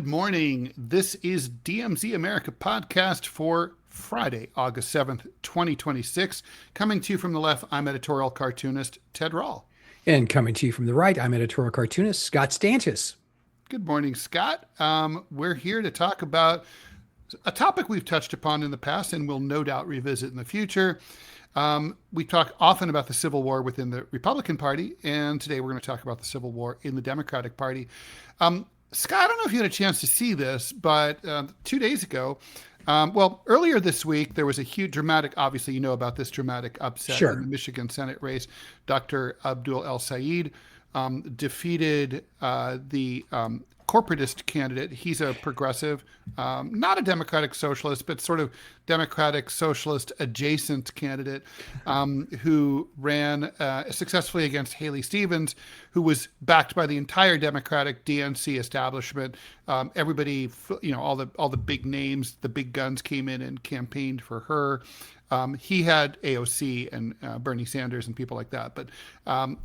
Good morning. This is DMZ America Podcast for Friday, August 7th, 2026. Coming to you from the left, I'm editorial cartoonist Ted Rall. And coming to you from the right, I'm editorial cartoonist Scott Stantis. Good morning, Scott. We're here to talk about a topic we've touched upon in the past and will no doubt revisit in the future. We talk often about the Civil War within the Republican Party, and today we're going to talk about the Civil War in the Democratic Party. Scott, I don't know if you had a chance to see this, but 2 days ago, earlier this week, there was a huge dramatic, obviously you know about this dramatic upset in the Michigan Senate race. Dr. Abdul El-Sayed defeated the corporatist candidate. He's a progressive, not a Democratic Socialist, but sort of Democratic Socialist adjacent candidate who ran successfully against Haley Stevens, who was backed by the entire Democratic DNC establishment. Everybody, all the big names, the big guns came in and campaigned for her. He had AOC and Bernie Sanders and people like that. But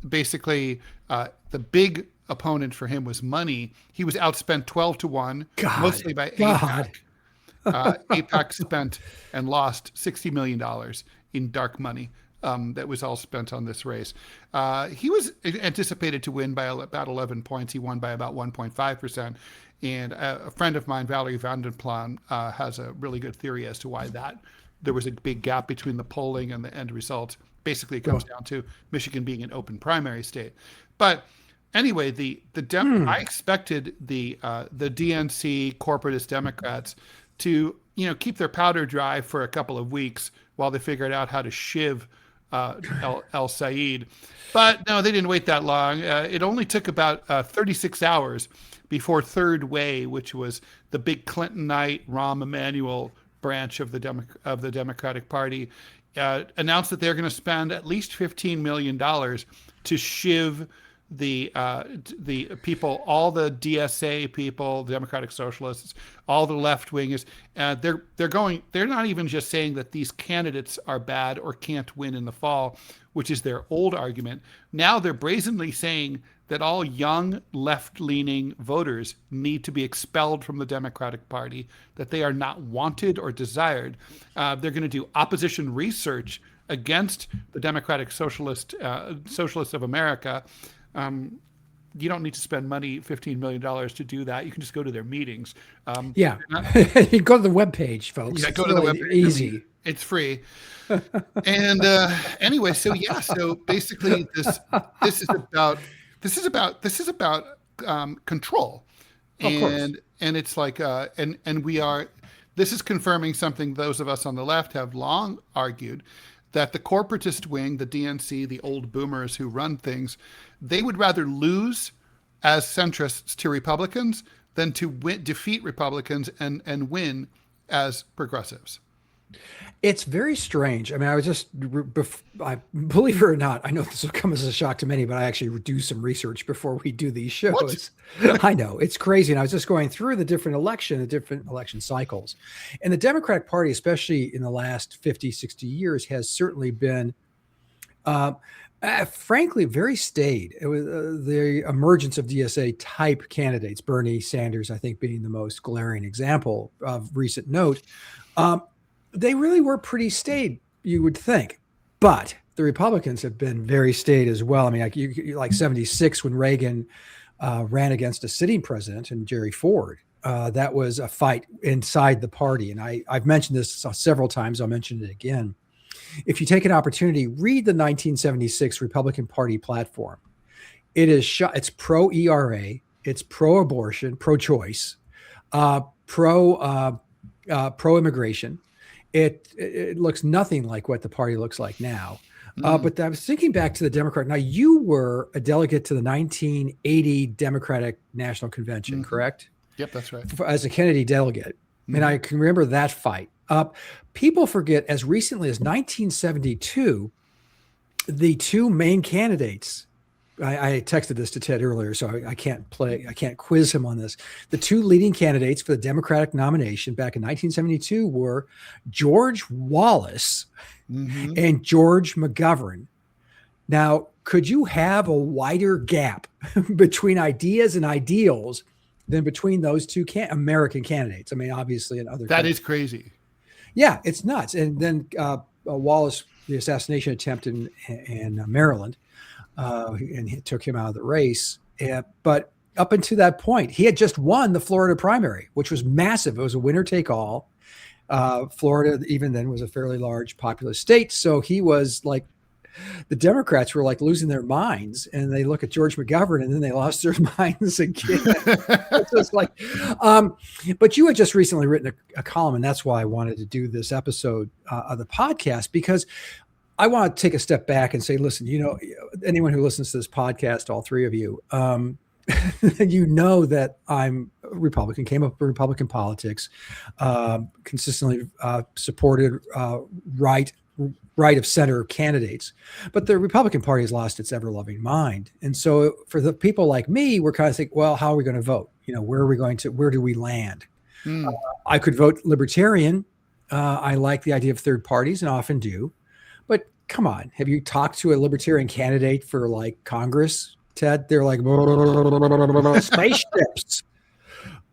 basically, the big opponent for him was money. He was outspent 12-1, mostly by AIPAC. AIPAC spent and lost $60 million in dark money. That was all spent on this race. He was anticipated to win by about 11 points. He won by about 1.5%. And a friend of mine, Valerie Vandenplan, has a really good theory as to why there was a big gap between the polling and the end results. Basically, it comes down to Michigan being an open primary state. But anyway, I expected the DNC corporatist Democrats to keep their powder dry for a couple of weeks while they figured out how to shiv El-Sayed. But no, they didn't wait that long. It only took about 36 hours before Third Way, which was the big Clintonite Rahm Emanuel branch of the Democratic Party, announced that they're going to spend at least $15 million to shiv the people, all the DSA people, the Democratic Socialists, all the left wingers. They're not even just saying that these candidates are bad or can't win in the fall, which is their old argument. Now they're brazenly saying that all young left-leaning voters need to be expelled from the Democratic Party, that they are not wanted or desired. They're going to do opposition research against the Democratic Socialists of America. You don't need to spend money, $15 million to do that. You can just go to their meetings. You can go to the webpage, folks. Yeah, it's go to really the webpage. Easy. It's free. And anyway, so basically this is about control. And it's like this is confirming something those of us on the left have long argued, that the corporatist wing, the DNC, the old boomers who run things, they would rather lose as centrists to Republicans than to defeat Republicans and win as progressives. It's very strange. I mean, I believe it or not, I know this will come as a shock to many, but I actually do some research before we do these shows. I know, it's crazy. And I was just going through the different election cycles. And the Democratic Party, especially in the last 50, 60 years, has certainly been, frankly, very staid. It was the emergence of DSA type candidates, Bernie Sanders, I think, being the most glaring example of recent note. They really were pretty staid, you would think. But the Republicans have been very staid as well. I mean, like 76 when Reagan ran against a sitting president and Jerry Ford. That was a fight inside the party. And I've mentioned this several times. I'll mention it again. If you take an opportunity, read the 1976 Republican Party platform. It's pro-ERA, it's pro-abortion, pro-choice, pro-immigration. It looks nothing like what the party looks like now. But I was thinking back to the Democrat. Now, you were a delegate to the 1980 Democratic National Convention, correct? Yep, that's right. As a Kennedy delegate. And I can remember that fight. People forget, as recently as 1972, the two main candidates, I texted this to Ted earlier, so I can't quiz him on this. The two leading candidates for the Democratic nomination back in 1972 were George Wallace and George McGovern. Now, could you have a wider gap between ideas and ideals than between those two American candidates. I mean, obviously in other That countries. is crazy. Yeah, it's nuts. And then Wallace, the assassination attempt in Maryland, and it took him out of the race. But up until that point, he had just won the Florida primary, which was massive. It was a winner take all. Florida, even then, was a fairly large populous state. So he was like, the Democrats were like losing their minds, and they look at George McGovern and then they lost their minds again. It's just like, but you had just recently written a column, and that's why I wanted to do this episode of the podcast, because I want to take a step back and say, listen, anyone who listens to this podcast, all three of you, you know that I'm a Republican, came up with Republican politics, consistently supported right of center candidates, but the Republican Party has lost its ever-loving mind. And so for the people like me, we're kind of thinking, well, how are we going to vote? Where do we land? I could vote Libertarian. I like the idea of third parties and often do, but come on, have you talked to a Libertarian candidate for like Congress, Ted? They're like spaceships.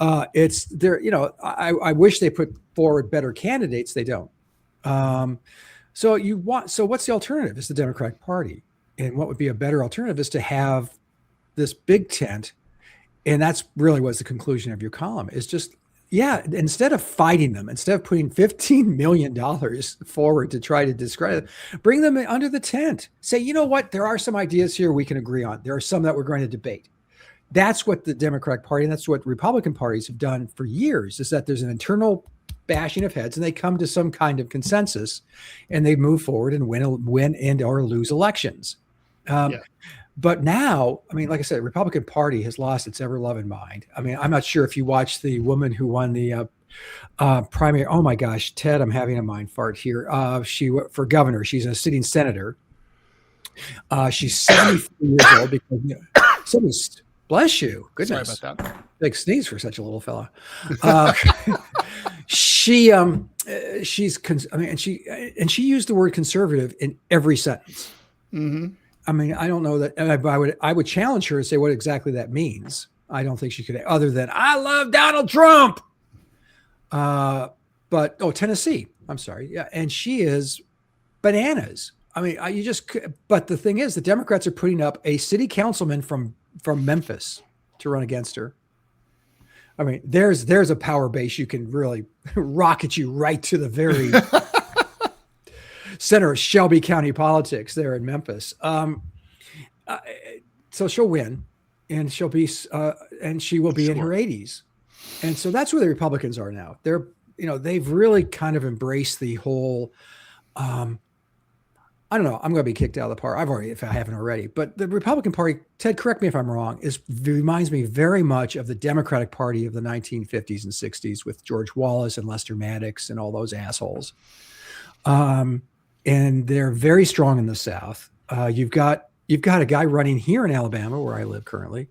I wish they put forward better candidates. They don't. So what's the alternative? It's the Democratic Party. And what would be a better alternative is to have this big tent. And that's really was the conclusion of your column, is just, instead of fighting them, instead of putting $15 million forward to try to discredit them, bring them under the tent. Say, you know what? There are some ideas here we can agree on. There are some that we're going to debate. That's what the Democratic Party, and that's what Republican parties have done for years, is that there's an internal bashing of heads and they come to some kind of consensus and they move forward and win and or lose elections. But now, I mean, like I said, the Republican Party has lost its ever-loving mind. I mean, I'm not sure if you watched the woman who won the primary. Oh my gosh, Ted, I'm having a mind fart here. For governor, she's a sitting senator. She's 73 years old because bless you. Goodness. Sorry about that. Big sneeze for such a little fella. She used the word conservative in every sentence. Mm-hmm. I mean, I don't know that. And I would challenge her and say what exactly that means. I don't think she could, other than I love Donald Trump. Tennessee. I'm sorry. Yeah, and she is bananas. I mean, but the thing is, the Democrats are putting up a city councilman from Memphis to run against her. I mean, there's a power base you can really rocket you right to the very center of Shelby County politics there in Memphis. So she'll win, and she will be in her 80s, and so that's where the Republicans are now. They've really kind of embraced the whole. I don't know. I'm going to be kicked out of the park. If I haven't already. But the Republican Party, Ted, correct me if I'm wrong, reminds me very much of the Democratic Party of the 1950s and 60s with George Wallace and Lester Maddox and all those assholes. And they're very strong in the South. You've got a guy running here in Alabama, where I live currently,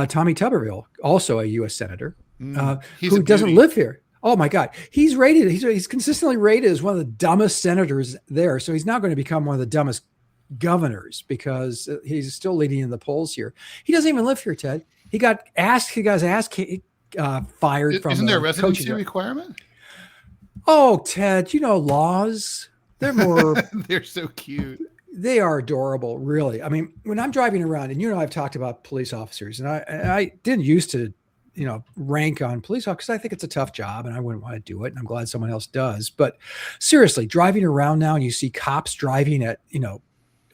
Tommy Tuberville, also a U.S. senator, who doesn't live here. Oh my God. He's consistently rated as one of the dumbest senators there. So he's now going to become one of the dumbest governors because he's still leading in the polls here. He doesn't even live here, Ted. He got his ass fired from. Isn't there a residency requirement? Oh, Ted, laws. They're more. They're so cute. They are adorable, really. I mean, when I'm driving around, and I've talked about police officers, and I didn't used to rank on police officers. I think it's a tough job and I wouldn't want to do it. And I'm glad someone else does. But seriously, driving around now and you see cops driving at,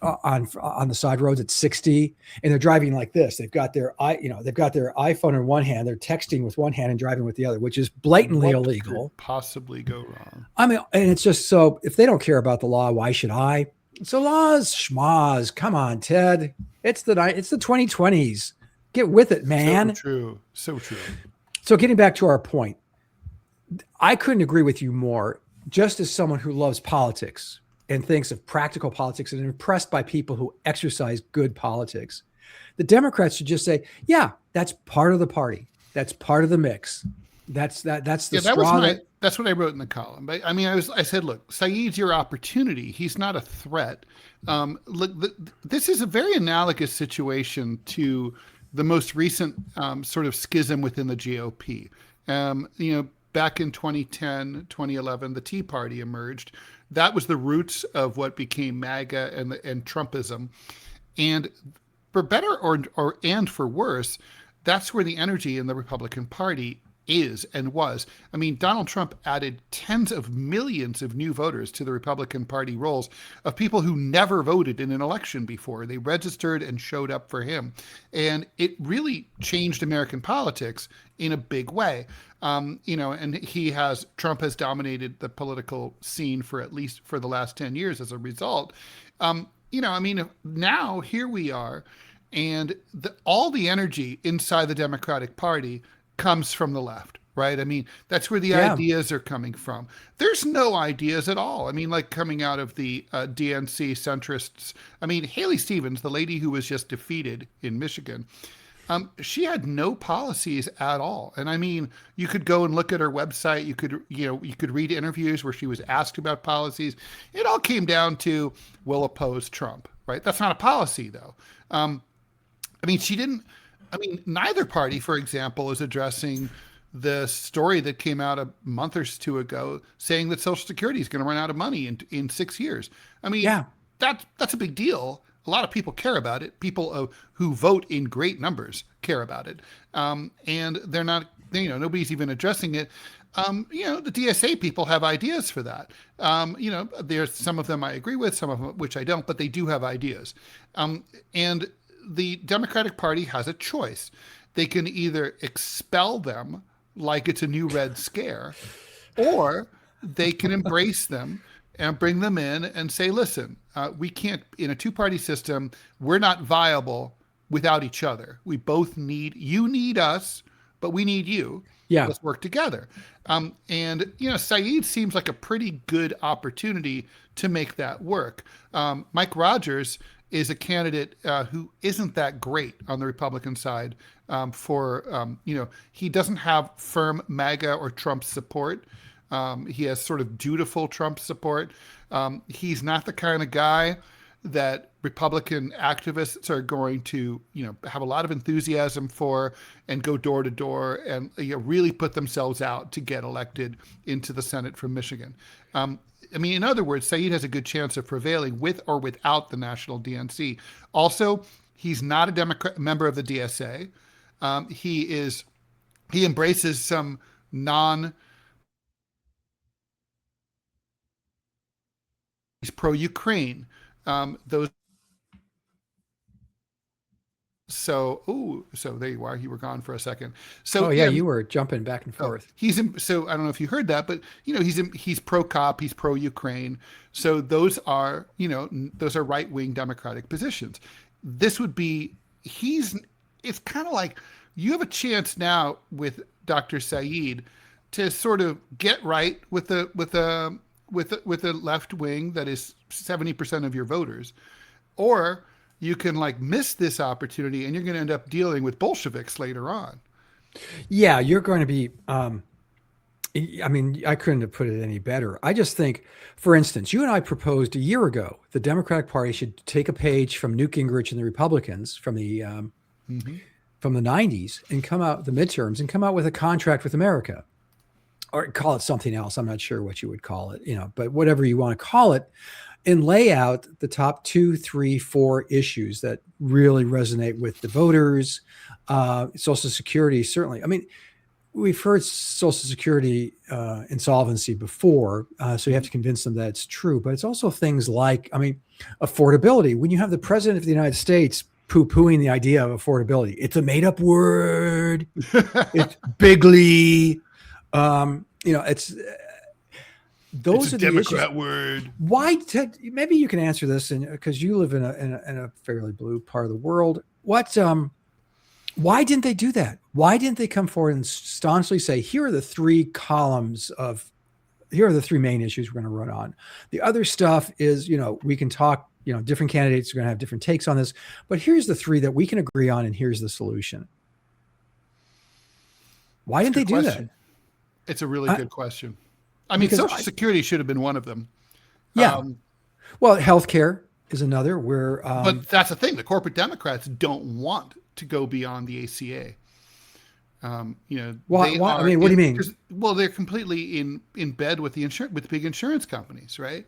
on the side roads at 60, and they're driving like this. They've got their iPhone in one hand, they're texting with one hand and driving with the other, which is blatantly illegal. Could possibly go wrong. I mean, and it's just, so if they don't care about the law, why should I? So laws, schmaz. Come on, Ted. It's the 2020s. Get with it, man. So true. So getting back to our point, I couldn't agree with you more. Just as someone who loves politics and thinks of practical politics and impressed by people who exercise good politics, the Democrats should just say, yeah, that's part of the party. That's part of the mix. That's the straw. That's what I wrote in the column. But I mean, I said, look, Saeed's your opportunity. He's not a threat. Look, this is a very analogous situation to the most recent sort of schism within the GOP. Back in 2010, 2011, the Tea Party emerged. That was the roots of what became MAGA and Trumpism. And for better and for worse, that's where the energy in the Republican Party is and was. I mean, Donald Trump added tens of millions of new voters to the Republican Party rolls of people who never voted in an election before. They registered and showed up for him. And it really changed American politics in a big way. And Trump has dominated the political scene for at least for the last 10 years as a result. Now here we are, and all the energy inside the Democratic Party comes from the left, right? I mean, that's where the ideas are coming from. There's no ideas at all. I mean, like coming out of the DNC centrists. I mean, Haley Stevens, the lady who was just defeated in Michigan, she had no policies at all. And I mean, you could go and look at her website. You could read interviews where she was asked about policies. It all came down to, we'll oppose Trump, right? That's not a policy, though. Neither party, for example, is addressing the story that came out a month or two ago saying that Social Security is going to run out of money in 6 years. I mean, that's a big deal. A lot of people care about it. People who vote in great numbers care about it. And they're not, nobody's even addressing it. The DSA people have ideas for that. There's some of them I agree with, some of them which I don't, but they do have ideas. And the Democratic Party has a choice. They can either expel them like it's a new Red Scare, or they can embrace them and bring them in and say, listen, we can't, in a two-party system, we're not viable without each other. We both you need us, but we need you. Yeah. Let's work together. Sayed seems like a pretty good opportunity to make that work. Mike Rogers is a candidate who isn't that great on the Republican side he doesn't have firm MAGA or Trump support. He has sort of dutiful Trump support. He's not the kind of guy that Republican activists are going to, have a lot of enthusiasm for and go door to door and really put themselves out to get elected into the Senate from Michigan. In other words, Sayed has a good chance of prevailing with or without the national DNC. Also, he's not a Democrat member of the DSA. He embraces some he's pro-Ukraine. So there you are. You were gone for a second. So you were jumping back and forth. I don't know if you heard that, but he's pro-cop, he's pro-Ukraine. So those are right-wing Democratic positions. This would be it's kind of like you have a chance now with Dr. Sayed to sort of get right with the left wing that is 70% of your voters, or you can miss this opportunity and you're going to end up dealing with Bolsheviks later on. Yeah, you're going to be, I couldn't have put it any better. I just think, for instance, you and I proposed a year ago, the Democratic Party should take a page from Newt Gingrich and the Republicans from the 90s and come out the midterms and come out with a contract with America, or call it something else. I'm not sure what you would call it, but whatever you want to call it, and lay out the top 2, 3, 4 issues that really resonate with the voters. Social Security, certainly. We've heard Social Security insolvency before, so you have to convince them that it's true. But it's also things like, affordability. When you have the president of the United States poo-pooing the idea of affordability, it's a made-up word. It's bigly. It's those are the Democrat issues. Word. Why, Ted? Maybe you can answer this, because you live in a fairly blue part of the world. Why didn't they do that? Why didn't they come forward and staunchly say, here are the 3 main issues we're going to run on. The other stuff is, we can talk, different candidates are going to have different takes on this, but here's the 3 that we can agree on, and here's the solution. Why didn't they do that? It's a really good question. Social Security should have been one of them. Yeah. Well, healthcare is another where. But that's the thing. The corporate Democrats don't want to go beyond the ACA. What do you mean? Well, they're completely in bed with with big insurance companies, right?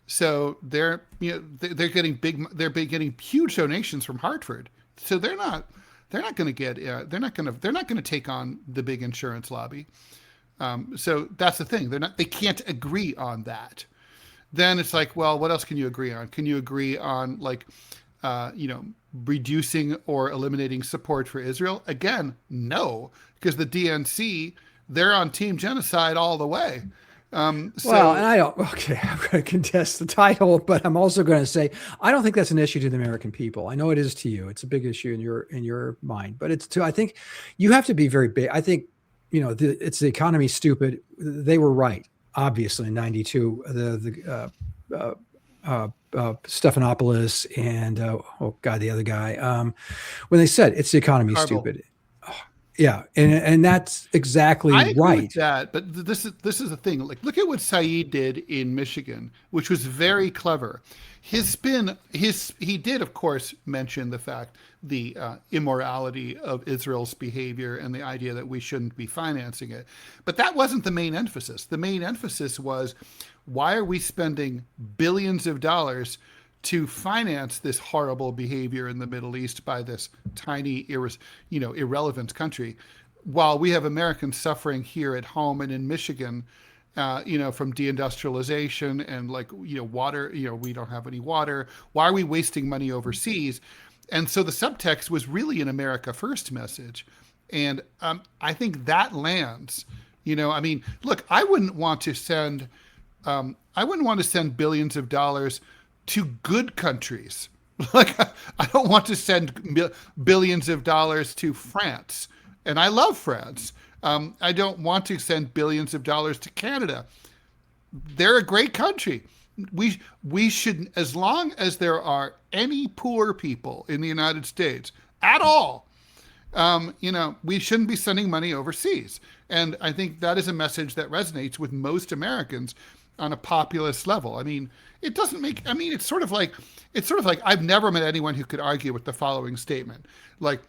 So they're getting getting huge donations from Hartford. So they're not going to take on the big insurance lobby. So that's the thing. They can't agree on that. Then it's like, well, what else can you agree on? Can you agree on reducing or eliminating support for Israel? Again, no, because the DNC, they're on team genocide all the way. I'm going to contest the title, but I'm also going to say, I don't think that's an issue to the American people. I know it is to you. It's a big issue in your mind, but I think you have to be very big. I think, it's the economy stupid. They were right. Obviously in 92, Stephanopoulos and the other guy, when they said it's the economy stupid. Yeah, and that's exactly I agree right. with that, but this is the thing. Like, look at what Saeed did in Michigan, which was very clever. His spin, he did, of course, mention the immorality of Israel's behavior and the idea that we shouldn't be financing it. But that wasn't the main emphasis. The main emphasis was, why are we spending billions of dollars to finance this horrible behavior in the Middle East by this tiny, irrelevant country, while we have Americans suffering here at home and in Michigan, from deindustrialization and water, we don't have any water. Why are we wasting money overseas? And so the subtext was really an America First message. And I think that lands, look, I wouldn't want to send billions of dollars to good countries. Like, I don't want to send billions of dollars to France. And I love France. I don't want to send billions of dollars to Canada. They're a great country. We should, as long as there are any poor people in the United States at all, we shouldn't be sending money overseas. And I think that is a message that resonates with most Americans on a populist level. It's sort of like I've never met anyone who could argue with the following statement. Like,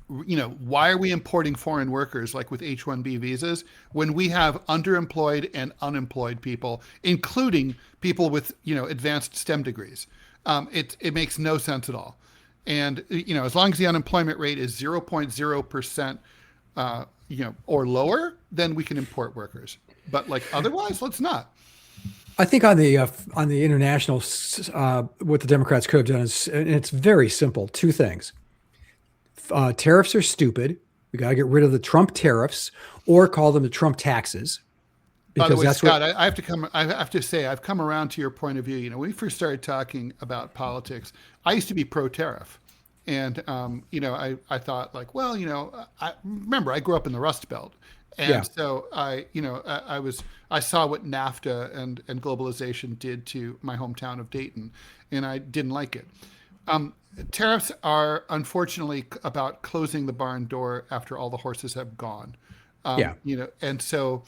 why are we importing foreign workers, like with H-1B visas, when we have underemployed and unemployed people, including people with, advanced STEM degrees? It makes no sense at all. And, as long as the unemployment rate is 0.0%, or lower, then we can import workers. But otherwise, let's not. I think on the international, what the Democrats could have done is, and it's very simple, two things. Tariffs are stupid. We got to get rid of the Trump tariffs, or call them the Trump taxes. By the way, Scott, I have to say, I've come around to your point of view. When we first started talking about politics, I used to be pro-tariff. And, I thought I remember I grew up in the Rust Belt. And so I saw what NAFTA and globalization did to my hometown of Dayton, and I didn't like it. Tariffs are unfortunately about closing the barn door after all the horses have gone. And so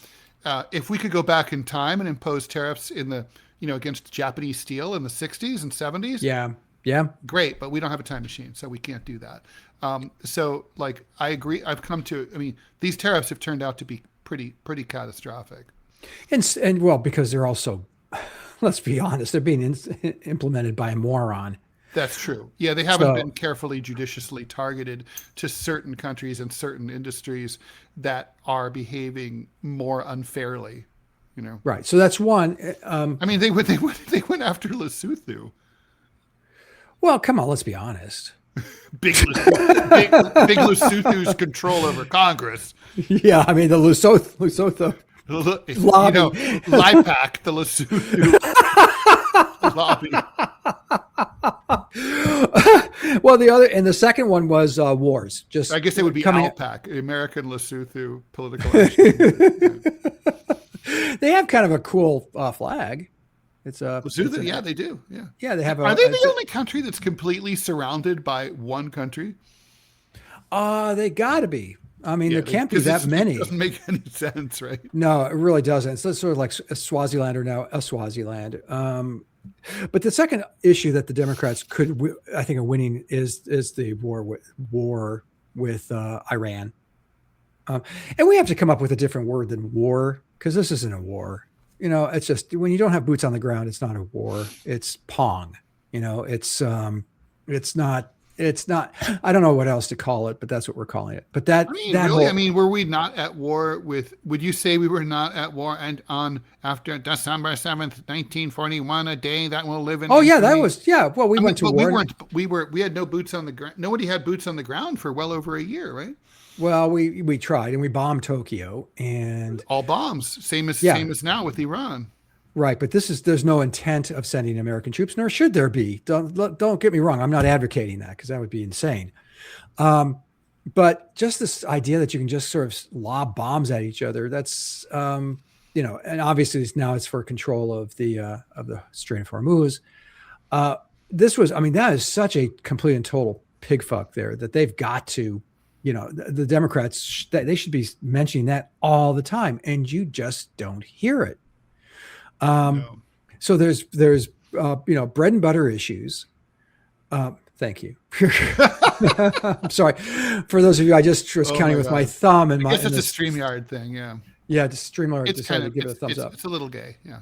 if we could go back in time and impose tariffs against Japanese steel in the 60s and 70s. Yeah. Great. But we don't have a time machine, so we can't do that. I agree. I've come to, these tariffs have turned out to be pretty catastrophic. And because they're also, let's be honest, they're being implemented by a moron. That's true. Yeah, they haven't been carefully, judiciously targeted to certain countries and certain industries that are behaving more unfairly. Right. So that's one. They went after Lesotho. Well, come on, let's be honest. Big Lesotho's control over Congress. Yeah, the Lesotho lobby. LIPAC, the Lesotho lobby. Well, the second one was wars. Just I guess it would be AIPAC, the American Lesotho Political Action. They have kind of a cool flag. It's Lesotho, yeah, they do. Yeah. Yeah, they have Are they the only country that's completely surrounded by one country? They got to be. There can't be that many. It doesn't make any sense, right? No, it really doesn't. It's sort of like Swaziland or now Swaziland. But the second issue that the Democrats I think, are winning is the war with Iran. And we have to come up with a different word than war, because this isn't a war. It's just, when you don't have boots on the ground, it's not a war. It's Pong. It's not. I don't know what else to call it, but that's what we're calling it. But were we not at war with? Would you say we were not at war and on after December 7th, 1941, a day that will live in? Oh yeah, that was Well, we went to war. We had no boots on the ground. Nobody had boots on the ground for well over a year, right? Well, we tried, and we bombed Tokyo, and all bombs, same as now with Iran. Right, but there's no intent of sending American troops, nor should there be. Don't get me wrong. I'm not advocating that, because that would be insane. But just this idea that you can just sort of lob bombs at each other, that's, and obviously now it's for control of the Strait of Hormuz. That is such a complete and total pig fuck there, that they've got to, the Democrats, they should be mentioning that all the time, and you just don't hear it. No. So there's bread and butter issues. Thank you. I'm sorry for those of you. I just was counting with my thumb, and I guess it's a StreamYard thing. Yeah. Yeah. Just StreamYard decided to give it a thumbs up. It's a little gay. Yeah.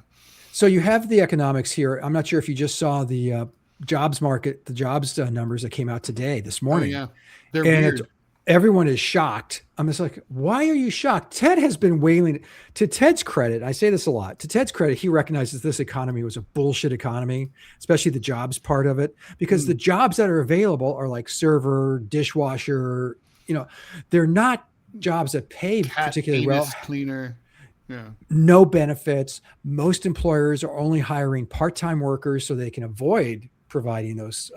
So you have the economics here. I'm not sure if you just saw the jobs market, the jobs numbers that came out this morning. Oh, yeah. They're weird. Everyone is shocked. I'm just like, why are you shocked? Ted has been wailing. To Ted's credit, I say this a lot. To Ted's credit, he recognizes this economy was a bullshit economy, especially the jobs part of it, because the jobs that are available are like server, dishwasher. They're not jobs that pay particularly well. Cleaner. Yeah. No benefits. Most employers are only hiring part-time workers so they can avoid providing those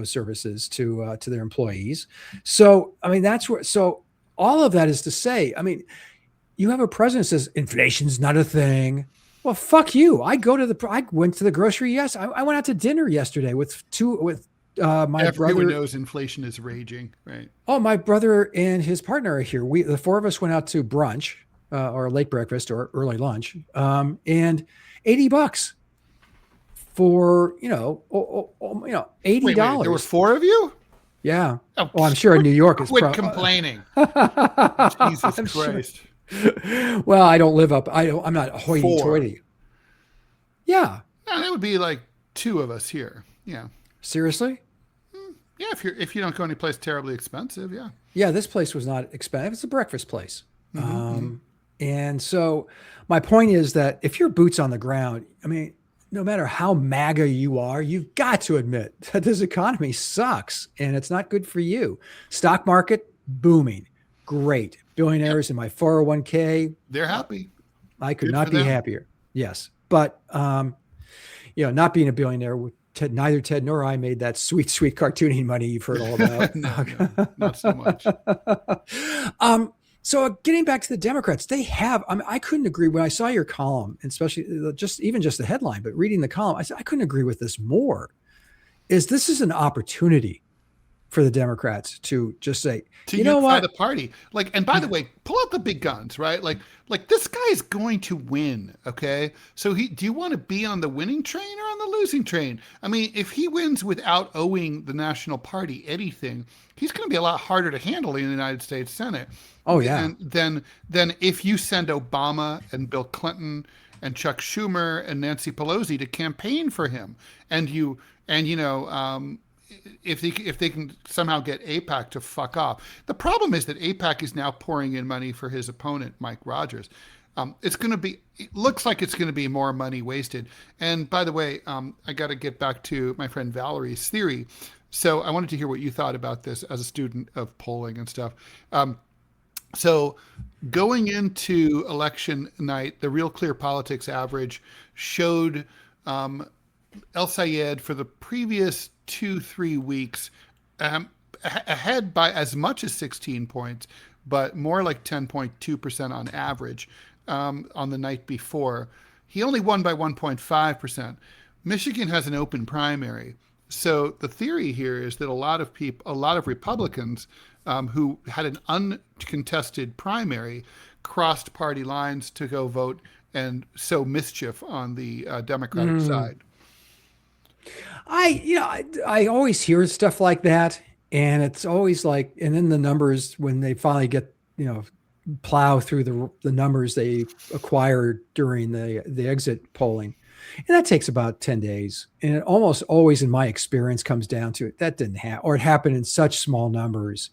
services to their employees. So, that's where, so all of that is to say, you have a president who says inflation's not a thing. Well, fuck you. I went to the grocery. Yes. I went out to dinner yesterday with my brother. Everyone knows inflation is raging, right? Oh, my brother and his partner are here. The four of us went out to brunch, or late breakfast or early lunch, and $80 for, $80. Wait, there were four of you? Yeah. Oh, well, I'm sure in New York it's quit complaining. Jesus Christ. Sure. Well, I don't live up. I'm not hoity-toity. Yeah. No, that would be like two of us here. Yeah. Seriously? Yeah. If you don't go anyplace terribly expensive. Yeah. Yeah. This place was not expensive. It's a breakfast place. And so my point is that if you're boots on the ground, no matter how MAGA you are, you've got to admit that this economy sucks and it's not good for you. Stock market, booming. Great. Billionaires in my 401k. They're happy. I could not be happier. Yes. But, not being a billionaire, neither Ted nor I made that sweet, sweet cartooning money you've heard all about. No, not so much. So getting back to the Democrats, they have, I couldn't agree when I saw your column, and especially just the headline, but reading the column, I said, I couldn't agree with this more. This is an opportunity for the Democrats to just say, to unify the party. And by the way, pull out the big guns, right? Like this guy's going to win. Okay. So do you want to be on the winning train or on the losing train? If he wins without owing the national party anything, he's going to be a lot harder to handle in the United States Senate. Oh yeah. Then if you send Obama and Bill Clinton and Chuck Schumer and Nancy Pelosi to campaign for him, if they can somehow get AIPAC to fuck off. The problem is that AIPAC is now pouring in money for his opponent, Mike Rogers. It looks like it's going to be more money wasted. And by the way, I got to get back to my friend Valerie's theory. So I wanted to hear what you thought about this as a student of polling and stuff. So going into election night, the Real Clear Politics average showed El-Sayed for the previous 2-3 weeks ahead by as much as 16 points, but more like 10.2% on average on the night before. He only won by 1.5%. Michigan has an open primary. So the theory here is that a lot of Republicans who had an uncontested primary crossed party lines to go vote and sow mischief on the Democratic side. I always hear stuff like that, and it's always like, and then the numbers when they finally get, plow through the numbers they acquired during the exit polling, and that takes about 10 days. And it almost always, in my experience, comes down to it. That didn't happen, or it happened in such small numbers.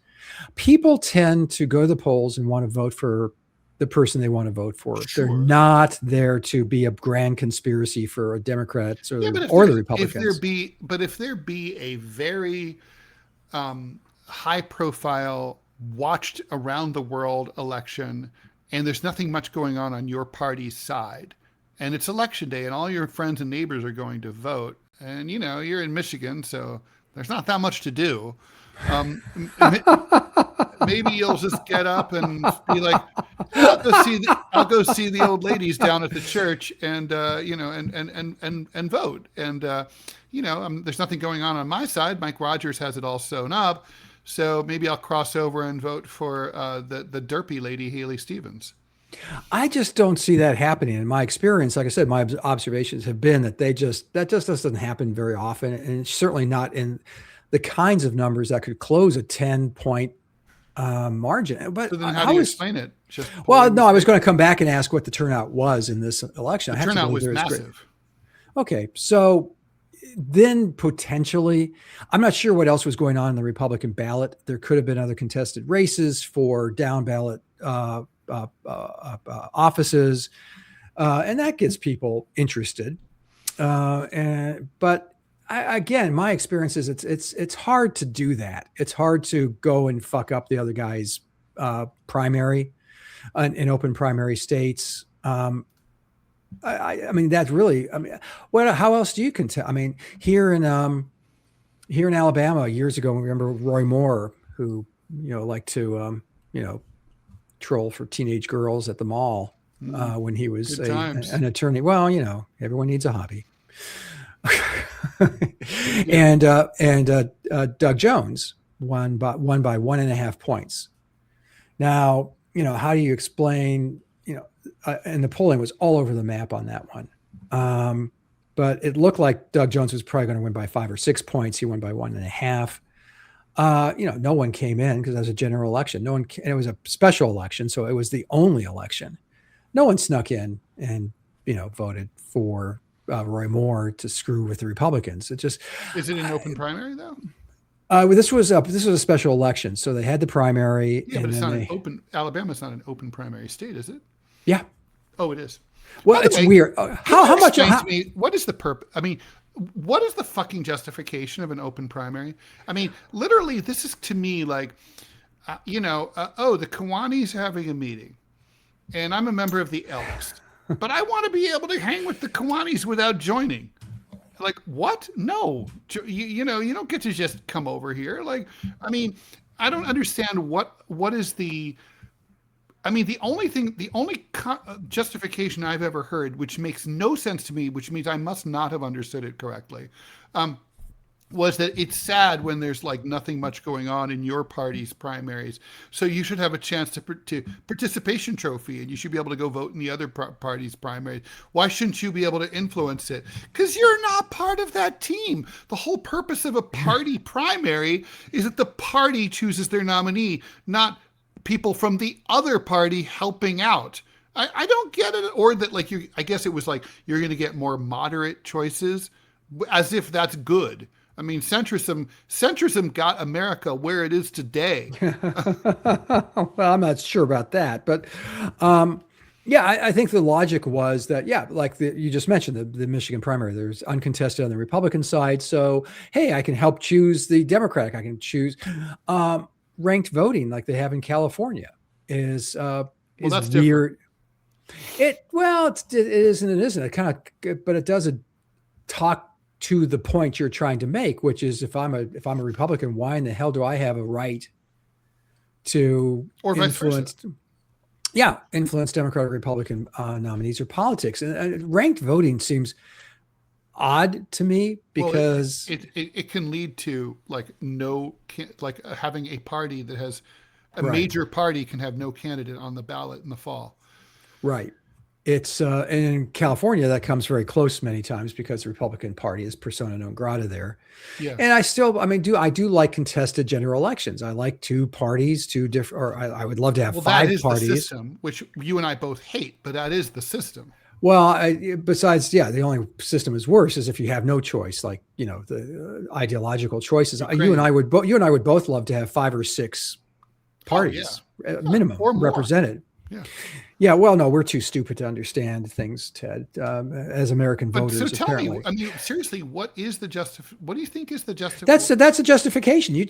People tend to go to the polls and want to vote for the person they want to vote for. Sure. They're not there to be a grand conspiracy for a Democrats or the Republicans. If there be a very high profile, watched around the world election, and there's nothing much going on your party's side, and it's election day, and all your friends and neighbors are going to vote, and you're in Michigan, so there's not that much to do. Maybe you'll just get up and be like, I'll go see the old ladies down at the church, and and vote. And there's nothing going on my side. Mike Rogers has it all sewn up, so maybe I'll cross over and vote for the derpy lady Haley Stevens. I just don't see that happening. In my experience, like I said, my observations have been that that just doesn't happen very often, and it's certainly not in the kinds of numbers that could close a 10-point margin. But so then how do you explain it? No, I was going to come back and ask what the turnout was in this election. The turnout was massive. Okay, so then potentially, I'm not sure what else was going on in the Republican ballot. There could have been other contested races for down ballot offices, and that gets people interested. But again, my experience is it's hard to do that. It's hard to go and fuck up the other guy's primary in open primary states. I mean, that's really. I mean, how else do you contest? I mean, here in Alabama years ago, remember Roy Moore, who liked to troll for teenage girls at the mall when he was an attorney. Well, everyone needs a hobby. And Doug Jones won by 1.5 points. Now, how do you explain, and the polling was all over the map on that one. But it looked like Doug Jones was probably going to win by 5 or 6 points. He won by 1.5. No one came in because that was a general election. And it was a special election, so it was the only election. No one snuck in and voted for Roy Moore to screw with the Republicans. Is it an open primary though? This was a special election, so they had the primary. Yeah, but it's not an open. Alabama's not an open primary state, is it? Yeah. Oh, it is. Well, it's weird. How much? What is the purpose? I mean, what is the fucking justification of an open primary? I mean, literally, this is to me like, the Kiwanis having a meeting, and I'm a member of the Elks, but I want to be able to hang with the Kiwanis without joining. Like, what? No, you don't get to just come over here. Like, I mean, I don't understand what is the. I mean, the only justification I've ever heard, which makes no sense to me, which means I must not have understood it correctly, was that it's sad when there's like nothing much going on in your party's primaries. So you should have a chance to participation trophy, and you should be able to go vote in the other party's primaries. Why shouldn't you be able to influence it? Because you're not part of that team. The whole purpose of a party primary is that the party chooses their nominee, not people from the other party helping out. I don't get it. Or that like I guess it was like you're going to get more moderate choices, as if that's good. I mean, centrism got America where it is today. Well, I'm not sure about that, but I think the logic was that, like you just mentioned, the Michigan primary, there's uncontested on the Republican side. So, hey, I can help choose the Democratic. I can choose ranked voting like they have in California is that's weird. It is and it isn't. It kind of, but it doesn't talk to the point you're trying to make, which is if I'm a Republican, why in the hell do I have a right to influence Democratic Republican nominees or politics? And ranked voting seems odd to me because it can lead to having a party that has a major party can have no candidate on the ballot in the fall. Right. It's in California that comes very close many times because the Republican Party is persona non grata there. Yeah. And I do like contested general elections. I like two parties, two different, or I would love to have five that is parties. the system, which you and I both hate, but that is the system. Well, besides, the only system is worse is if you have no choice, like, the ideological choices. You and I would both love to have 5 or 6 parties minimum or more. Represented. Yeah. Yeah. Well, no, we're too stupid to understand things, Ted, as American voters. So tell apparently. me, I mean, seriously, what do you think is the justification? That's a justification. You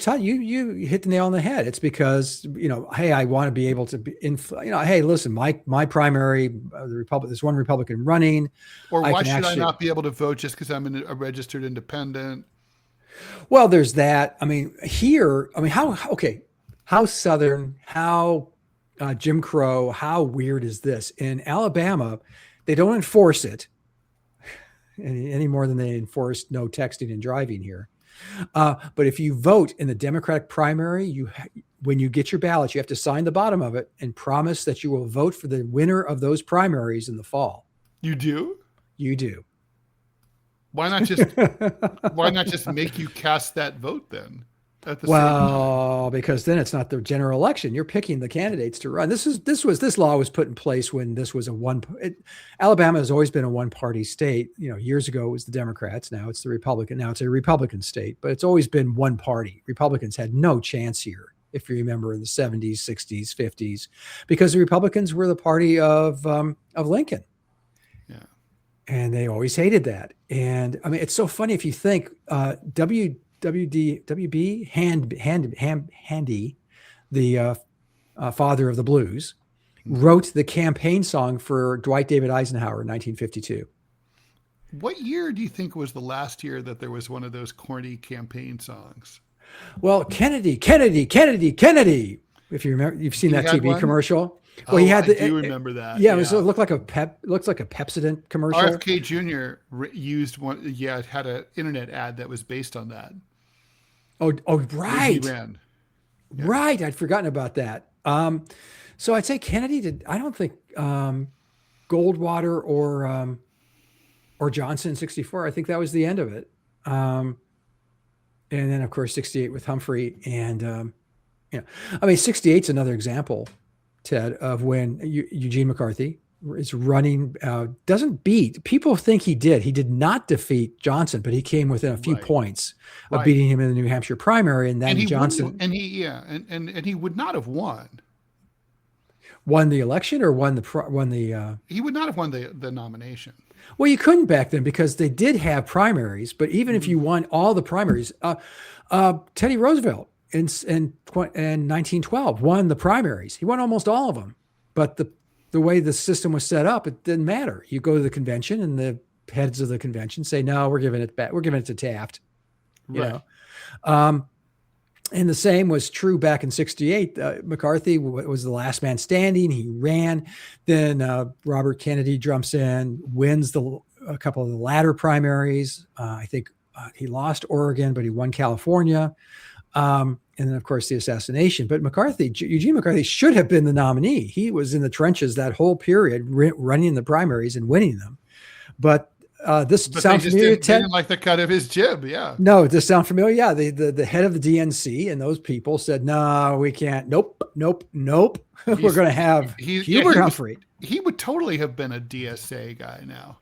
hit the nail on the head. It's because, hey, I want to be able to be hey, listen, my primary, the Republic, there's one Republican running. Or why should I not be able to vote just because I'm a registered independent? Well, there's that. I mean, how Southern, how Jim Crow, how weird is this? In Alabama, they don't enforce it any more than they enforce no texting and driving here. But if you vote in the Democratic primary, when you get your ballot, you have to sign the bottom of it and promise that you will vote for the winner of those primaries in the fall. You do? You do. Why not just make you cast that vote then? Because then it's not the general election. You're picking the candidates to run. This law was put in place when this was Alabama has always been a one-party state. Years ago it was the Democrats. Now it's the Republican. Now it's a Republican state, but it's always been one party. Republicans had no chance here, if you remember, in the 70s, 60s, 50s, because the Republicans were the party of Lincoln. Yeah. And they always hated that. And I mean, it's so funny if you think WB Handy, the father of the blues, wrote the campaign song for Dwight David Eisenhower in 1952. What year do you think was the last year that there was one of those corny campaign songs? Well, Kennedy. If you remember, you've seen that TV commercial. Well, he had I do remember that. Yeah, it looked like a Pepsodent commercial. RFK Jr. used one. Yeah, it had an internet ad that was based on that. Oh, right. He ran. Yeah. Right. I'd forgotten about that. So I'd say Kennedy did. I don't think Goldwater or Johnson 64. I think that was the end of it. And then of course 68 with Humphrey, and 68's another example, Ted, of when Eugene McCarthy is running, doesn't beat. People think he did. He did not defeat Johnson, but he came within a few points of beating him in the New Hampshire primary, and then Johnson. He would not have won. Won the election or won the. He would not have won the nomination. Well, you couldn't back then because they did have primaries. But even if you won all the primaries, Teddy Roosevelt in 1912 won the primaries. He won almost all of them, but the way the system was set up, it didn't matter. You go to the convention and the heads of the convention say, no, we're giving it back. We're giving it to Taft. Right. And the same was true back in 68. McCarthy was the last man standing. He ran. Then Robert Kennedy jumps in, wins a couple of the latter primaries. I think he lost Oregon, but he won California. And then, of course, the assassination. But Eugene McCarthy should have been the nominee. He was in the trenches that whole period, running the primaries and winning them. But this sounds familiar, Ted? Didn't like the cut of his jib, yeah. No, does this sound familiar? Yeah, the head of the DNC and those people said, no, we can't. Nope. We're going to have Hubert Humphrey. He would totally have been a DSA guy now.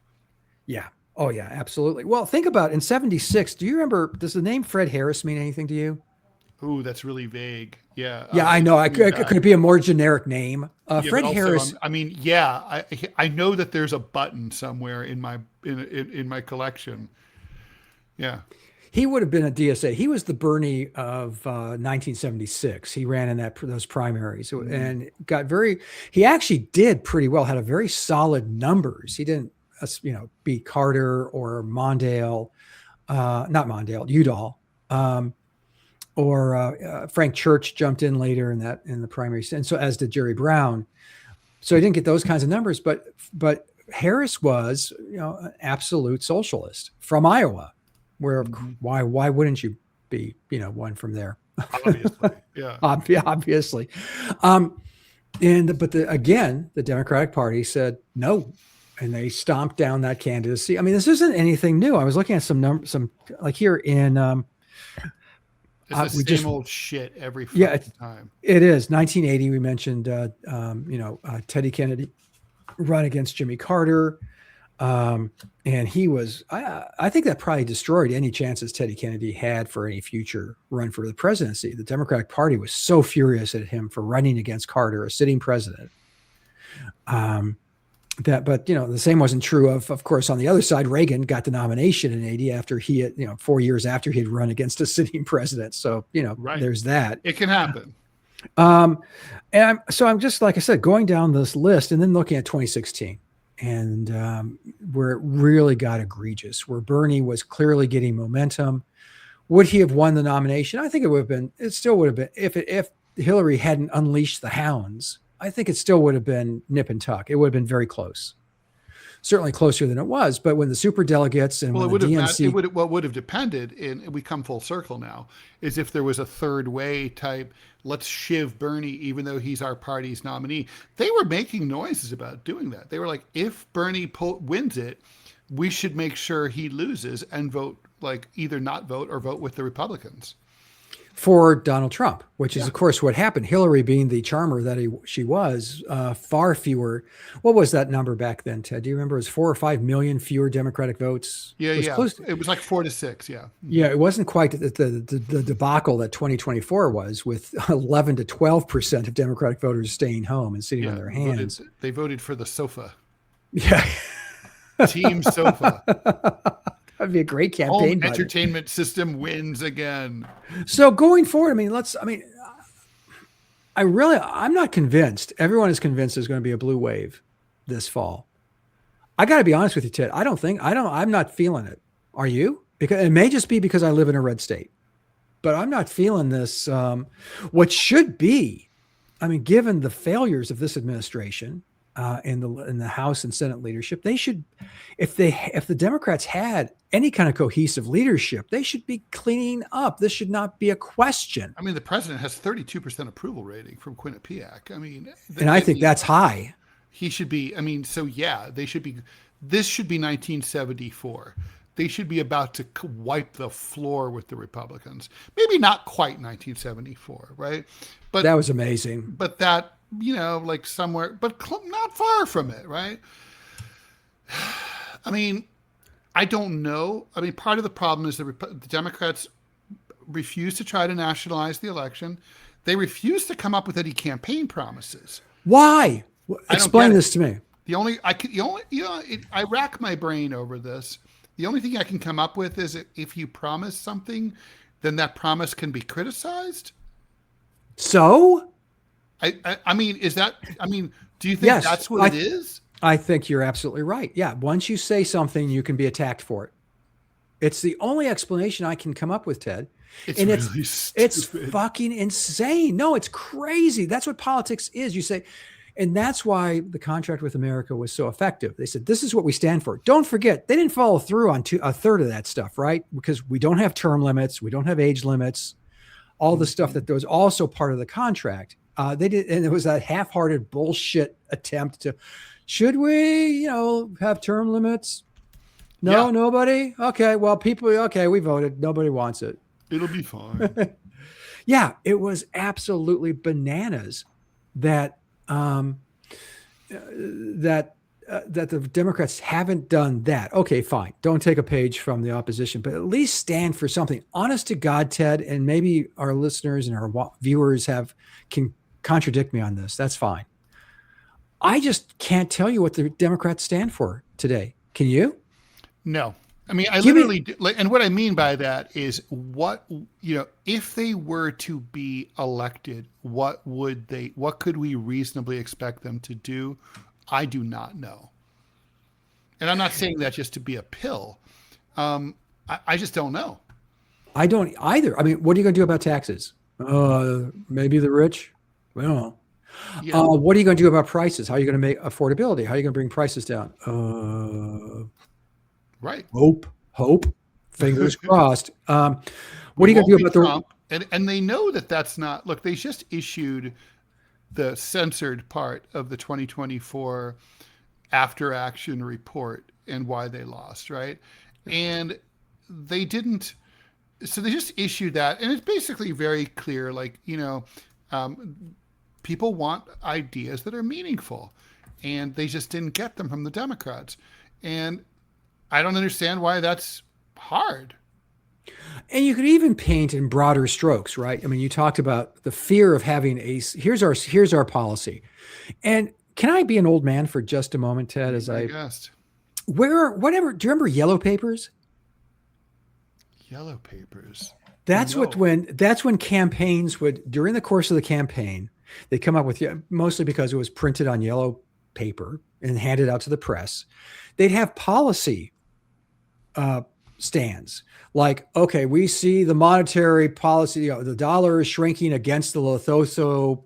Yeah. Oh, yeah, absolutely. Well, think about in 76. Do you remember, does the name Fred Harris mean anything to you? Ooh, that's really vague. Yeah. Yeah, I know. Could it be a more generic name? Fred Harris. I know that there's a button somewhere in my collection. Yeah. He would have been a DSA. He was the Bernie of 1976. He ran in those primaries and he actually did pretty well, had a very solid numbers. He didn't, beat Carter or Udall. Or Frank Church jumped in later in the primary, and so as did Jerry Brown. So he didn't get those kinds of numbers, but Harris was, an absolute socialist from Iowa, where why wouldn't you be, one from there? Obviously, yeah. Obviously. Again, the Democratic Party said no, and they stomped down that candidacy. I mean, this isn't anything new. I was looking at some like here in it's the same old shit every time. It is 1980. We mentioned Teddy Kennedy run against Jimmy Carter. And he was, I think that probably destroyed any chances Teddy Kennedy had for any future run for the presidency. The Democratic Party was so furious at him for running against Carter, a sitting president. But the same wasn't true of course, on the other side, Reagan got the nomination in 80 after he had, 4 years after he had run against a sitting president. So, right. There's that. It can happen. I'm just, like I said, going down this list and then looking at 2016. And where it really got egregious, where Bernie was clearly getting momentum. Would he have won the nomination? I think it still would have been, if Hillary hadn't unleashed the hounds, I think it still would have been nip and tuck. It would have been very close. Certainly closer than it was. But when the superdelegates and what would have depended, and we come full circle now, is if there was a third way type, let's shiv Bernie, even though he's our party's nominee. They were making noises about doing that. They were like, if Bernie wins it, we should make sure he loses and vote, like either not vote or vote with the Republicans. For Donald Trump, which is, of course, what happened. Hillary, being the charmer that she was, far fewer. What was that number back then, Ted? Do you remember? It was 4 or 5 million fewer Democratic votes. Yeah, it was like 4 to 6. Yeah. Yeah, it wasn't quite the debacle that 2024 was, with 11 to 12% of Democratic voters staying home and sitting on their hands. They voted for the sofa. Yeah. Team sofa. That'd be a great campaign. Home entertainment system wins again. So going forward, I'm not convinced. Everyone is convinced there's going to be a blue wave this fall. I got to be honest with you, Ted. I'm not feeling it. Are you? Because it may just be because I live in a red state, but I'm not feeling this. What should be, given the failures of this administration, in the House and Senate leadership, they should, if the Democrats had any kind of cohesive leadership, they should be cleaning up. This should not be a question. The president has 32% approval rating from Quinnipiac. And I think that's high. He should be. They should be. This should be 1974. They should be about to wipe the floor with the Republicans. Maybe not quite 1974, right? But that was amazing. But that, like somewhere, but not far from it, right? I don't know. Part of the problem is the Democrats refuse to try to nationalize the election. They refuse to come up with any campaign promises. Why? Explain this to me. I rack my brain over this. The only thing I can come up with is if you promise something, then that promise can be criticized. So? Do you think that's what it is? I think you're absolutely right. Yeah. Once you say something, you can be attacked for it. It's the only explanation I can come up with, Ted. It's fucking insane. No, it's crazy. That's what politics is. You say, and that's why the contract with America was so effective. They said, this is what we stand for. Don't forget, they didn't follow through on a third of that stuff, right? Because we don't have term limits. We don't have age limits. All the stuff that was also part of the contract. They did, and it was that half-hearted bullshit attempt to, should we, have term limits? No, yeah. Nobody? Okay, well, we voted. Nobody wants it. It'll be fine. Yeah, it was absolutely bananas that the Democrats haven't done that. Okay, fine. Don't take a page from the opposition, but at least stand for something. Honest to God, Ted, and maybe our listeners and our viewers can contradict me on this. That's fine. I just can't tell you what the Democrats stand for today. Can you? No. I literally, and what I mean by that is if they were to be elected, what could we reasonably expect them to do? I do not know. And I'm not saying that just to be a pill. I just don't know. I don't either. What are you going to do about taxes? Maybe the rich? Well, yeah. What are you going to do about prices? How are you going to make affordability? How are you going to bring prices down? Right. Hope. Fingers crossed. What are you going to do about Trump? And they know that that's not. Look, they just issued the censored part of the 2024 after action report and why they lost, right? And they didn't, so they just issued that. And it's basically very clear, like, people want ideas that are meaningful, and they just didn't get them from the Democrats. And I don't understand why that's hard. And you could even paint in broader strokes, right? I mean, you talked about the fear of having here's our policy. And can I be an old man for just a moment, Ted, do you remember yellow papers? Yellow papers. That's when campaigns would, during the course of the campaign, they come up with, mostly because it was printed on yellow paper and handed out to the press. They'd have policy stands like, okay, we see the monetary policy, the dollar is shrinking against the Lesotho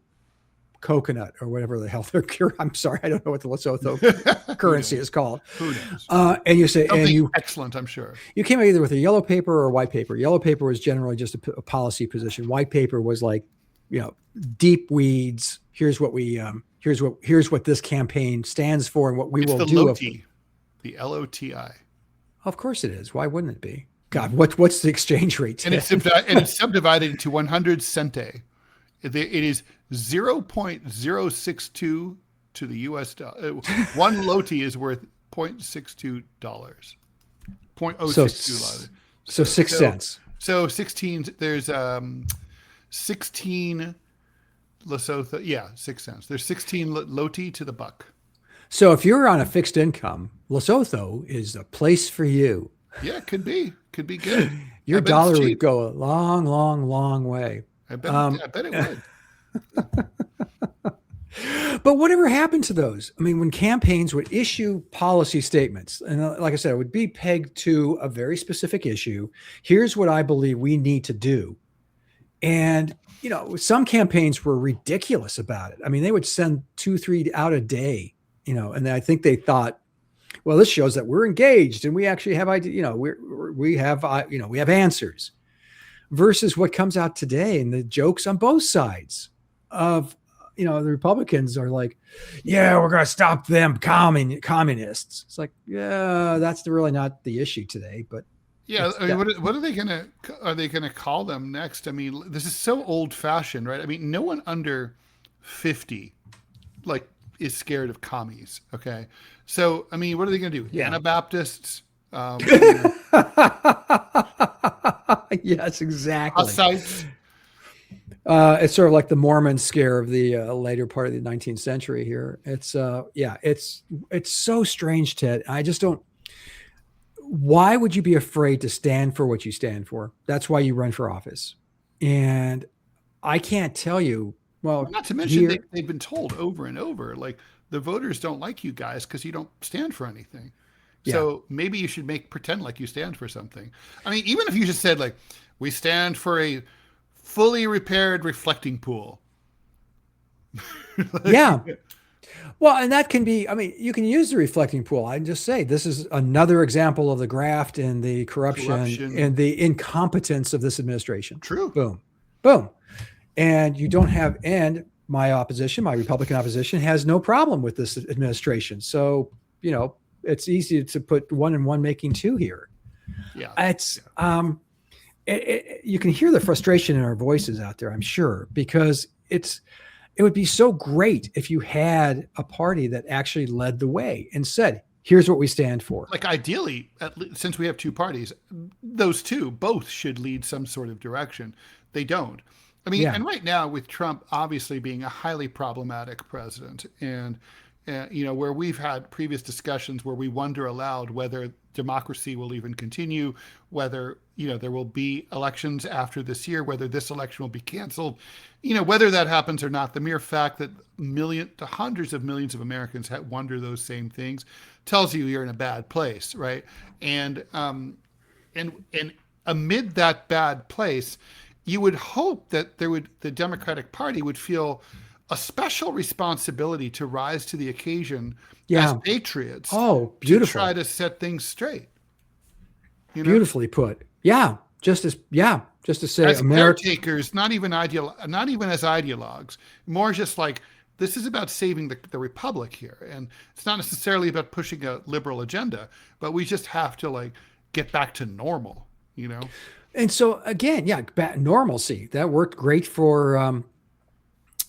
coconut or whatever the hell they're. I'm sorry, I don't know what the Lesotho currency is called. Who knows? And you say, excellent, I'm sure. You came either with a yellow paper or a white paper. Yellow paper was generally just a policy position. White paper was like, deep weeds. Here's what this campaign stands for and what we will do. LOTI, the LOTI. Of course it is. Why wouldn't it be? God, what's the exchange rate? And it's subdivided into 100 cente. It is 0.062 to the US dollar. One loti is worth $0.62. $0.062. So 6 cents. So 16. There's 16 Lesotho. Yeah, 6 cents. There's 16 loti to the buck. So if you're on a fixed income, Lesotho is a place for you. Yeah, it could be. Could be good. Your dollar would go a long, long, long way. I bet it would. But whatever happened to those? I mean, when campaigns would issue policy statements, and like I said, it would be pegged to a very specific issue. Here's what I believe we need to do. And, some campaigns were ridiculous about it. I mean, they would send 2-3 out a day, and I think they thought, well, this shows that we're engaged and we actually have ideas, we have answers, versus what comes out today and the jokes on both sides of, the Republicans are like, yeah, we're going to stop them communists. It's like, yeah, that's really not the issue today, but yeah. I mean, what are they going to call them next? I mean, this is so old fashioned, right? I mean, no one under 50, is scared of commies. Okay. So, I mean, what are they going to do? Yeah. Anabaptists? Yes, exactly. Hussites? It's sort of like the Mormon scare of the later part of the 19th century here. It's so strange, Ted. I just don't. Why would you be afraid to stand for what you stand for? That's why you run for office. And I can't tell you. Well, not to mention they've been told over and over, like, the voters don't like you guys because you don't stand for anything. Yeah. So maybe you should pretend like you stand for something. I mean, even if you just said, like, we stand for a fully repaired reflecting pool. Yeah. Well, and that can be, I mean, you can use the reflecting pool. I just say this is another example of the graft and the corruption and the incompetence of this administration. True. Boom. Boom. And you don't have, and my Republican opposition has no problem with this administration. So, it's easy to put 1 and 1 making 2 here. Yeah. You can hear the frustration in our voices out there, I'm sure, because it would be so great if you had a party that actually led the way and said, here's what we stand for. Like, ideally, since we have 2 parties, those two both should lead some sort of direction. They don't. I mean, and right now with Trump obviously being a highly problematic president, and where we've had previous discussions where we wonder aloud whether democracy will even continue, whether there will be elections after this year, whether this election will be canceled, whether that happens or not. The mere fact that hundreds of millions of Americans wonder those same things tells you you're in a bad place, right? And amid that bad place, you would hope that the Democratic Party would feel a special responsibility to rise to the occasion as patriots. Oh, beautiful. To try to set things straight. Beautifully put. Yeah. just to say as America. caretakers, not even as ideologues, more just like, this is about saving the republic here. And it's not necessarily about pushing a liberal agenda, but we just have to like get back to normal, you know? And so again, yeah, normalcy. That worked great for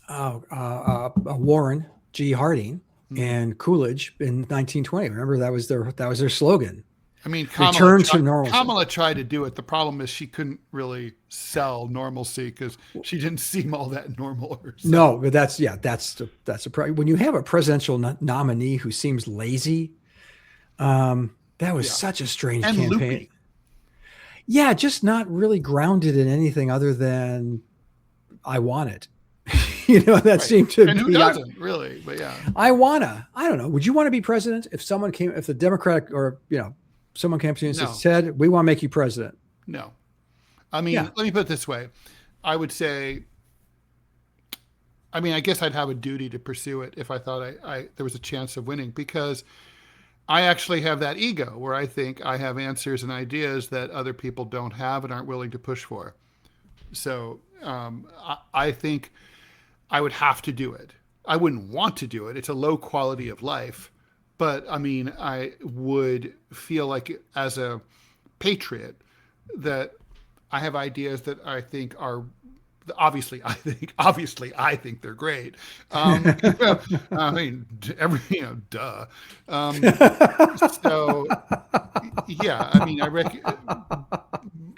Warren G. Harding and Coolidge in 1920. Remember, that was their slogan. I mean, Kamala tried to do it. The problem is she couldn't really sell normalcy because she didn't seem all that normal herself. No, but that's a problem. When you have a presidential nominee who seems lazy, that was such a strange campaign. Loopy. Yeah, just not really grounded in anything other than I want it. That seemed to and who doesn't really, but yeah. I don't know. Would you want to be president if the Democratic or, someone came to you and said, Ted, we want to make you president? No. I mean, let me put it this way. I would say, I guess I'd have a duty to pursue it if I thought there was a chance of winning, because I actually have that ego where I think I have answers and ideas that other people don't have and aren't willing to push for. So I think I would have to do it. I wouldn't want to do it. It's a low quality of life. But I would feel like as a patriot that I have ideas that I think are obviously I think they're great. Duh. So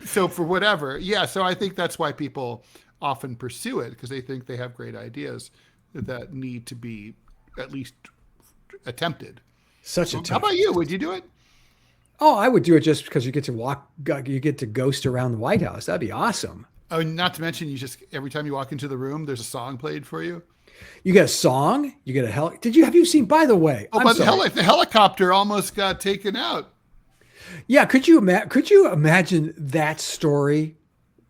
so for whatever, so I think that's why people often pursue it, because they think they have great ideas that need to be at least attempted. How about you? Would you do it? Oh, I would do it just because you get to ghost around the White House. That'd be awesome. Oh, not to mention every time you walk into the room, there's a song played for you. You get a song, you get a have you seen, by the way? Oh, but the helicopter almost got taken out. Yeah. Could you imagine that story?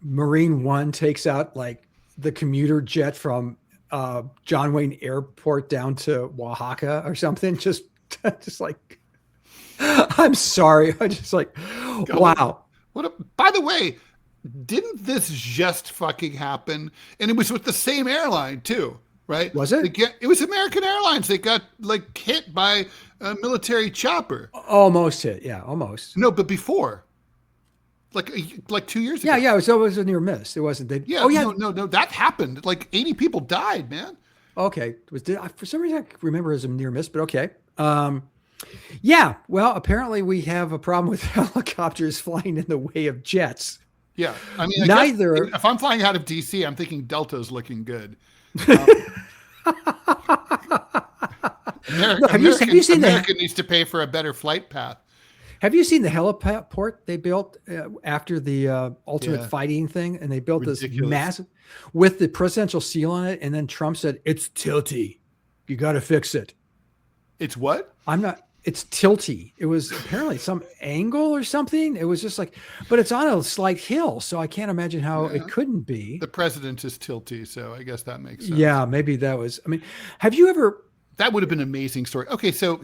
Marine One takes out like the commuter jet from John Wayne Airport down to Oaxaca or something. Just like, I'm sorry. I just like, wow. By the way, didn't this just fucking happen? And it was with the same airline too, right? Was it? It was American Airlines. They got like hit by a military chopper. Almost hit. Yeah, almost. No, but before. Like 2 years ago. Yeah. It was a near miss. It wasn't. No. That happened. Like 80 people died, man. Okay. For some reason I remember it as a near miss, but okay. Yeah. Well, apparently we have a problem with helicopters flying in the way of jets. Yeah. If I'm flying out of DC, I'm thinking Delta's looking good. America needs to pay for a better flight path. Have you seen the heliport they built after the ultimate fighting thing? And they built this massive with the presidential seal on it. And then Trump said, it's tilty. You got to fix it. It's what? It's tilty. It was apparently some angle or something. It was just like, but it's on a slight hill. So I can't imagine how it couldn't be. The president is tilty. So I guess that makes sense. Yeah, maybe that was, have you ever? That would have been an amazing story. Okay. So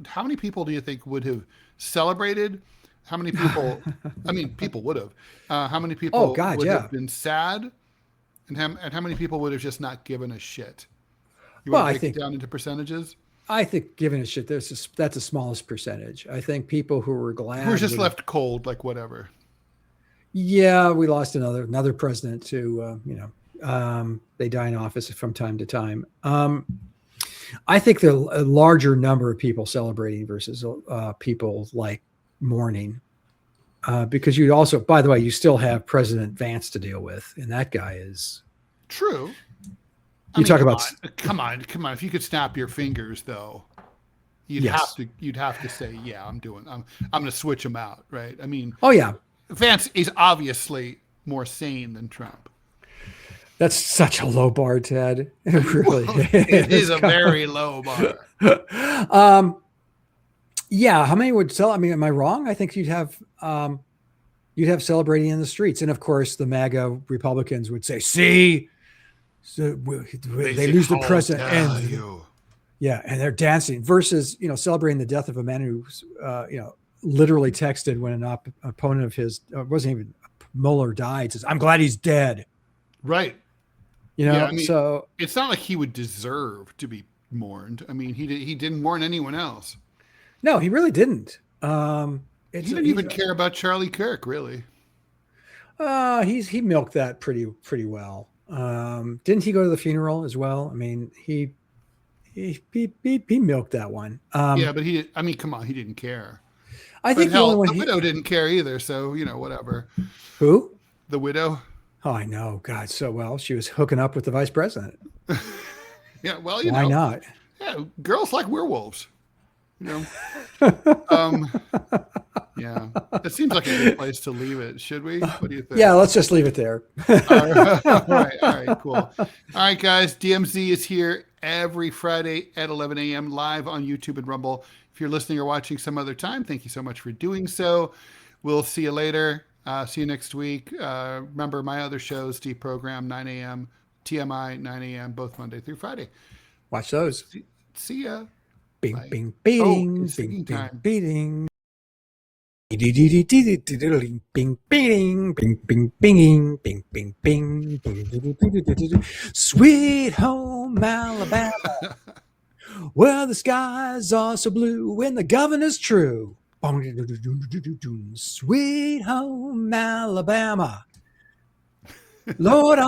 how many people do you think would have celebrated? How many people, people would have, how many people would have been sad? And how many people would have just not given a shit? You want to take it down into percentages? I think giving a shit, that's the smallest percentage. I think people who were glad. We're just left cold, like whatever. Yeah, we lost another president to, they die in office from time to time. I think there are a larger number of people celebrating versus people like mourning. Because you also, by the way, you still have President Vance to deal with, and that guy is true. Come on. If you could snap your fingers, though, you'd have to say, yeah, I'm going to switch him out, right? Vance is obviously more sane than Trump. That's such a low bar, Ted. It really it is a very low bar. Yeah. How many would sell? Am I wrong? I think you'd have celebrating in the streets. And of course the MAGA Republicans would say, see, so they lose the president and they're dancing versus, celebrating the death of a man who's, literally texted when an opponent of his wasn't even Mueller died, says, I'm glad he's dead. Right. You know, Yeah, I mean, so it's not like he would deserve to be mourned. I mean, he didn't mourn anyone else. no, he really didn't. He didn't even care about Charlie Kirk, really. He milked that pretty well. Didn't he go to the funeral as well? I mean, he milked that one. Yeah, but he, I mean, come on, he didn't care. I But think the only hell, one the widow didn't care either, so, you know, whatever. who? The widow? Oh, I know. God, so well. She was hooking up with the vice president. Yeah, well, you Why know. not? Yeah, girls like werewolves. You know. Yeah. It seems like a good place to leave it. Should we? What do you think? Yeah, let's just leave it there. All right, cool. All right, guys. DMZ is here every Friday at 11 a.m. live on YouTube and Rumble. If you're listening or watching some other time, thank you so much for doing so. We'll see you later. See you next week. Remember my other shows, Deprogram 9 a.m., TMI 9 a.m., both Monday through Friday. Watch those. See ya. Bing, Bye. bing, beating, it's bing, singing bing, time. beating. Bing, bing, beating, bing, bing, binging, bing, bing, bing. Sweet home Alabama, where the skies are so blue and the governor's true. Sweet home Alabama, Lord,